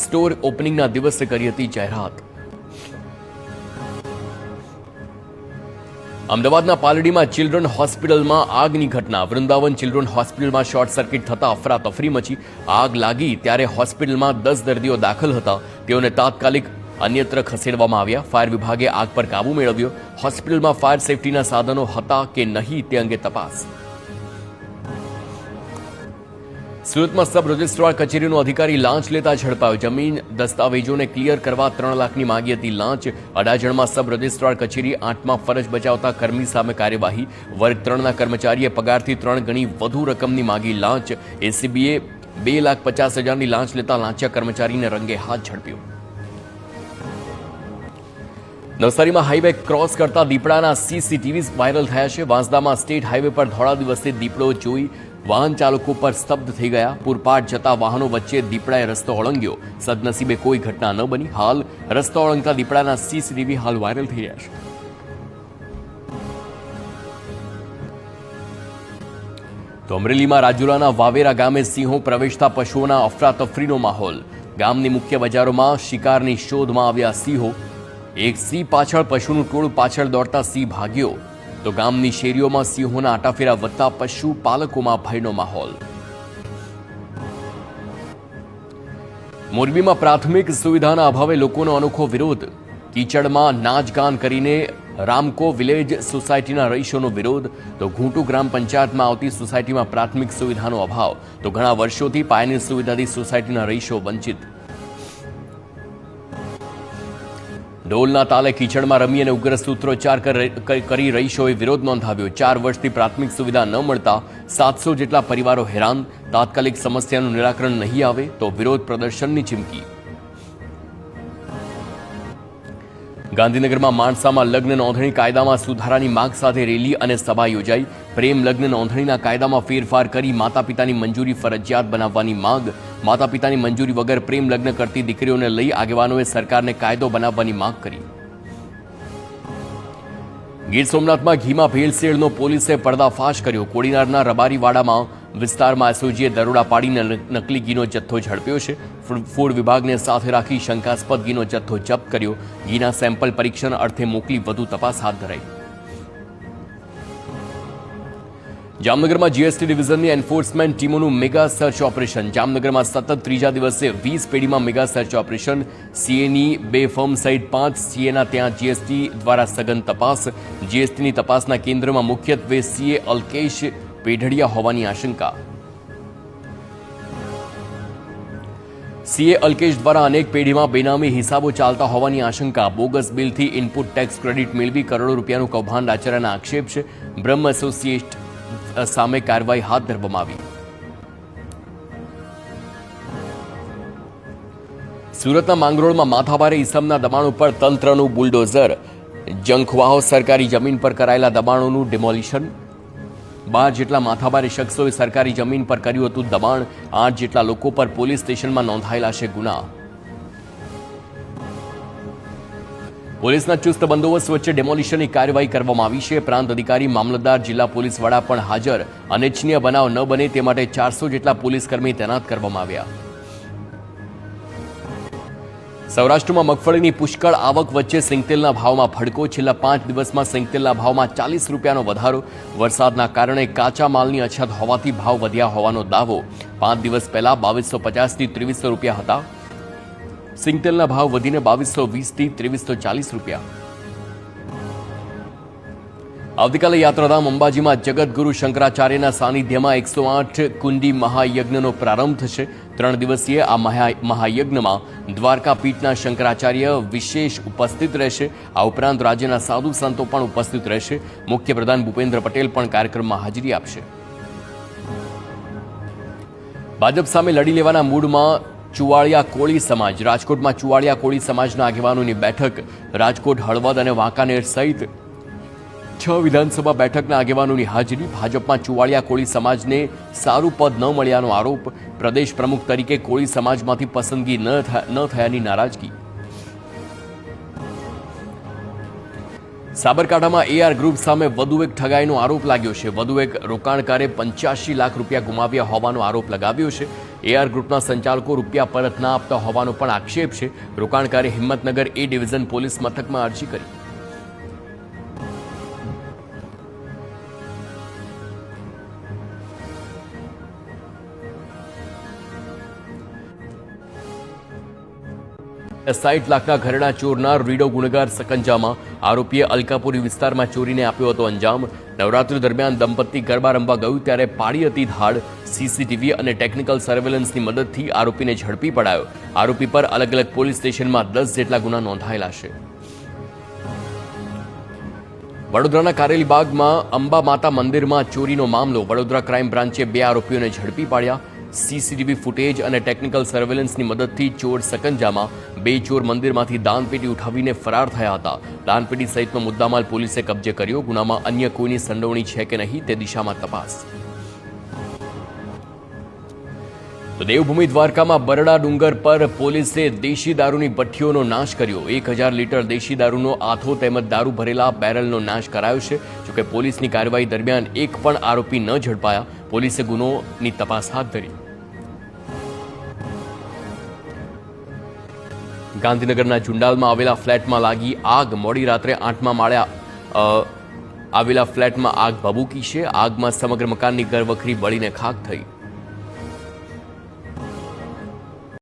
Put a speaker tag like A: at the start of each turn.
A: Store ઓપનિંગના દિવસે કરી હતી જાહેરાત। અમદાવાદના પાલડીમાં ચિલ્ડ્રન હોસ્પિટલમાં આગની ઘટના। વૃંદાવન ચિલ્ડ્રન હોસ્પિટલમાં શોર્ટ સર્કિટ થતા અફરાતફરી મચી। આગ લાગી ત્યારે હોસ્પિટલમાં 10 દર્દીઓ દાખલ હતા, તેઓને તાત્કાલિક અન્યત્ર ખસેડવામાં આવ્યા। ફાયર વિભાગે આગ પર કાબુ મેળવ્યો। હોસ્પિટલમાં ફાયર સેફટીના સાધનો હતા કે નહીં તે અંગે તપાસ। સુરતમાં સબ રજિસ્ટ્રાર કચેરીનો અધિકારી લાંચ લેતા ઝડપાયો। જમીન દસ્તાવેજોને ક્લિયર કરવા 3 લાખની માંગી હતી લાંચ। અડાજણમાં સબ રજિસ્ટ્રાર કચેરી 8માં ફરજ બજાવતા કર્મી સામે કાર્યવાહી। વર્ગ 3ના કર્મચારીએ પગારથી 3 ગણી વધુ રકમની માંગી લાંચ। એસીબીએ 2,50,000ની લાંચ લેતા લાંચિયા કર્મચારીને રંગે હાથ ઝડપ્યો। નવસારીમાં હાઈવે ક્રોસ કરતા દીપડાના સીસીટીવી વાયરલ થયા છે। વાંસદામાં સ્ટેટ હાઈવે પર ધોળા દિવસે દીપડો જોઈ વાહન ચાલકો પર સ્તબ્ધ થઈ ગયા। પૂરપાટ જતા વાહનો વચ્ચે દીપડાએ રસ્તો ઓળંગ્યો। સદનસીબે કોઈ ઘટના ન બની। હાલ રસ્તો ઓળંગતા દીપડાના સીસીટીવી હાલ વાયરલ થઈ રહ્યા છે। તો અમરેલીમાં રાજુલાના વાવેરા ગામે સિંહો પ્રવેશતા પશુઓના અફરાતફરીનો માહોલ। ગામની મુખ્ય બજારોમાં શિકારની શોધમાં આવ્યા સિંહો। એક સિંહ પાછળ પશુનું ટોળું પાછળ દોડતા સિંહ ભાગ્યો તો ગામની શેરીઓમાં સિંહોના આટાફેરા વધતા પશુપાલકોમાં ભયનો માહોલ। મોરબીમાં પ્રાથમિક સુવિધાના અભાવે લોકોનો અનોખો વિરોધ। કીચડમાં નાચગાન કરીને રામકો વિલેજ સોસાયટીના રહીશોનો વિરોધ। તો ઘૂંટુ ગ્રામ પંચાયતમાં આવતી સોસાયટીમાં પ્રાથમિક સુવિધાનો અભાવ તો ઘણા વર્ષોથી પાયાની સુવિધાથી સોસાયટીના રહીશો વંચિત। ઢોલના તાલે કીચડમાં રમી અને ઉગ્ર સૂત્રોચ્ચાર કરી રહીશોએ વિરોધ નોંધાવ્યો। 4 વર્ષથી પ્રાથમિક સુવિધા ન મળતા 700 જેટલા પરિવારો હેરાન। તાત્કાલિક સમસ્યાનું નિરાકરણ નહીં આવે તો વિરોધ પ્રદર્શનની ચીમકી। ગાંધીનગરમાં માણસામાં લગ્ન નોંધણી કાયદામાં સુધારાની માંગ સાથે રેલી અને સભા યોજાઈ। પ્રેમ લગ્ન નોંધણીના કાયદામાં ફેરફાર કરી માતા પિતાની મંજૂરી ફરજિયાત બનાવવાની માંગ। માતા પિતાની મંજૂરી વગર પ્રેમ લગ્ન કરતી દીકરીઓને લઈ આગેવાનોએ સરકારને કાયદો બનાવવાની માંગ કરી। ગીર સોમનાથમાં ઘીમાં ભેળસેળનો પોલીસે પર્દાફાશ કર્યો। કોડીનારના રબારીવાડામાં વિસ્તારમાં એસઓજીએ દરોડા પાડીને નકલી ઘીનો જથ્થો ઝડપ્યો છે। ફૂડ વિભાગને સાથે રાખી શંકાસ્પદ ઘીનો જથ્થો જપ્ત કર્યો। ઘીના સેમ્પલ પરીક્ષણ અર્થે મોકલી વધુ તપાસ હાથ ધરાઈ। જામનગરમાં જીએસટી ડિવિઝનની એન્ફોર્સમેન્ટ ટીમોનું મેગા સર્ચ ઓપરેશન। જામનગરમાં સતત 3જા દિવસે 20 પેઢીમાં મેગા સર્ચ ઓપરેશન। સીએની 2 ફર્મ સહિત 5 સીએના ત્યાં જીએસટી દ્વારા સઘન તપાસ। જીએસટીની તપાસના કેન્દ્રમાં મુખ્યત્વે સીએ અલ્કેશ પેઢડિયા હોવાની આશંકા। સીએ અલ્કેશ દ્વારા અનેક પેઢીમાં બેનામી હિસાબો ચાલતા હોવાની આશંકા। બોગસ બિલથી ઇનપુટ ટેક્સ ક્રેડિટ મેળવી કરોડો રૂપિયાનું કૌભાંડ આચર્યાના આક્ષેપ છે। બ્રહ્મ એસોસિએટ સામે કાર્યવાહી હાથ ધરવામાં આવી। સુરતના માંગરોળમાં માથાભારે ઈસમના દબાણો પર તંત્રનું બુલડોઝર। જંખવાહો સરકારી જમીન પર કરાયેલા દબાણોનું ડિમોલિશન। 12 જેટલા માથાભારે શખ્સોએ સરકારી જમીન પર કર્યું હતું દબાણ। 8 જેટલા લોકો પર પોલીસ સ્ટેશનમાં નોંધાયેલા છે ગુના। પોલીસના ચુસ્ત બંદોબસ્ત વચ્ચે ડેમોલિશનની કાર્યવાહી કરવામાં આવી છે। પ્રાંત અધિકારી, મામલતદાર, જિલ્લા પોલીસ વડા પણ હાજર। અનિચ્છનીય બનાવ ન બને તે માટે 400 જેટલા પોલીસકર્મી તૈનાત કરવામાં આવ્યા। સૌરાષ્ટ્રમાં મગફળીની પુષ્કળ આવક વચ્ચે સિંગતેલના ભાવમાં ભડકો। છેલ્લા 5 દિવસમાં સિંગતેલના ભાવમાં 40 રૂપિયાનો વધારો। વરસાદના કારણે કાચા માલની અછત હોવાથી ભાવ વધ્યા હોવાનો દાવો। 5 દિવસ પહેલા 2250થી 2300 રૂપિયા હતા। સિંગતેલના ભાવ વધીને 2220થી 2340 રૂપિયા। આવતીકાલે યાત્રાધામ અંબાજીમાં જગતગુરુ શંકરાચાર્યના સાનિધ્યમાં 108 કુંડી મહાયજ્ઞનો પ્રારંભ થશે। 3 દિવસીય આ મહાયજ્ઞમાં દ્વારકા પીઠના શંકરાચાર્ય વિશેષ ઉપસ્થિત રહેશે। આ ઉપરાંત રાજ્યના સાધુ સંતો પણ ઉપસ્થિત રહેશે। મુખ્યપ્રધાન ભૂપેન્દ્ર પટેલ પણ કાર્યક્રમમાં હાજરી આપશે। ભાજપ સામે લડી લેવાના મૂડમાં ચુવાડિયા કોળી સમાજ। રાજકોટમાં ચુવાડિયા કોળી સમાજના આગેવાનોની બેઠક। રાજકોટ, હળવદ અને વાંકાનેર સહિત 6 વિધાનસભા બેઠકના આગેવાનોની હાજરી। ભાજપમાં ચુવાડિયા કોળી સમાજને સારું પદ ન મળ્યાનો આરોપ। પ્રદેશ પ્રમુખ તરીકે કોળી સમાજમાંથી પસંદગી ન થયાની નારાજગી। સાબરકાંઠામાં એઆર ગ્રુપ સામે વધુ એક ઠગાઈનો આરોપ લાગ્યો છે। વધુ એક રોકાણકારે 85 લાખ રૂપિયા ગુમાવ્યા હોવાનો આરોપ લગાવ્યો છે। એઆર ગ્રુપના સંચાલકો રૂપિયા પરત ના આપતા હોવાનો પણ આક્ષેપ છે. રોકાણકારે હિંમતનગર એ ડિવિઝન પોલીસ મથકમાં અરજી કરી. ₹60 લાખના ઘરેણા ચોરના રીડો ગુનેગાર સકંજામાં. આરોપીએ અલકાપુરી વિસ્તારમાં ચોરીને આપ્યો હતો અંજામ. નવરાત્રી દરમિયાન દંપતી ગરબા રમવા ગયું ત્યારે પાડી હતી ધાડ. સીસીટીવી અને ટેકનિકલ સર્વેલન્સની મદદથી આરોપીને ઝડપી પડાયો. આરોપી પર અલગ અલગ પોલીસ સ્ટેશનમાં 10 જેટલા ગુના નોંધાયેલા છે. વડોદરાના કારેલીબાગમાં અંબા માતા મંદિરમાં ચોરીનો મામલો. વડોદરા ક્રાઇમ બ્રાન્ચે 2 આરોપીઓને ઝડપી પાડ્યા. સીસીટીવી ફૂટેજ અને ટેકનિકલ સર્વેલન્સની મદદથી ચોર સકંજામાં. 2 ચોર મંદિરમાંથી દાનપેટી ઉઠાવીને ફરાર થયા હતા. દાનપેટી સહિતનો મુદ્દામાલ પોલીસે કબજે કર્યો. ગુનામાં અન્ય કોઈની સંડોવણી છે કે નહીં તે દિશામાં તપાસ. તો દેવભૂમિ દ્વારકામાં બરડા ડુંગર પર પોલીસે દેશી દારૂની ભઠ્ઠીઓનો નાશ કર્યો. 1000 લીટર દેશી દારૂનો આથો તેમજ દારૂ ભરેલા બેરલનો નાશ કરાયો છે. જોકે પોલીસની કાર્યવાહી દરમિયાન એક પણ આરોપી ન ઝડપાયા. પોલીસે ગુનોની તપાસ હાથ ધરી. ગાંધીનગરના જુંડાલમાં આવેલા ફ્લેટમાં લાગી આગ. મોડી રાત્રે 8મા માળે આવેલા ફ્લેટમાં આગ ભભૂકી છે. આગમાં સમગ્ર મકાનની ઘરવખરી બળીને ખાખ થઈ.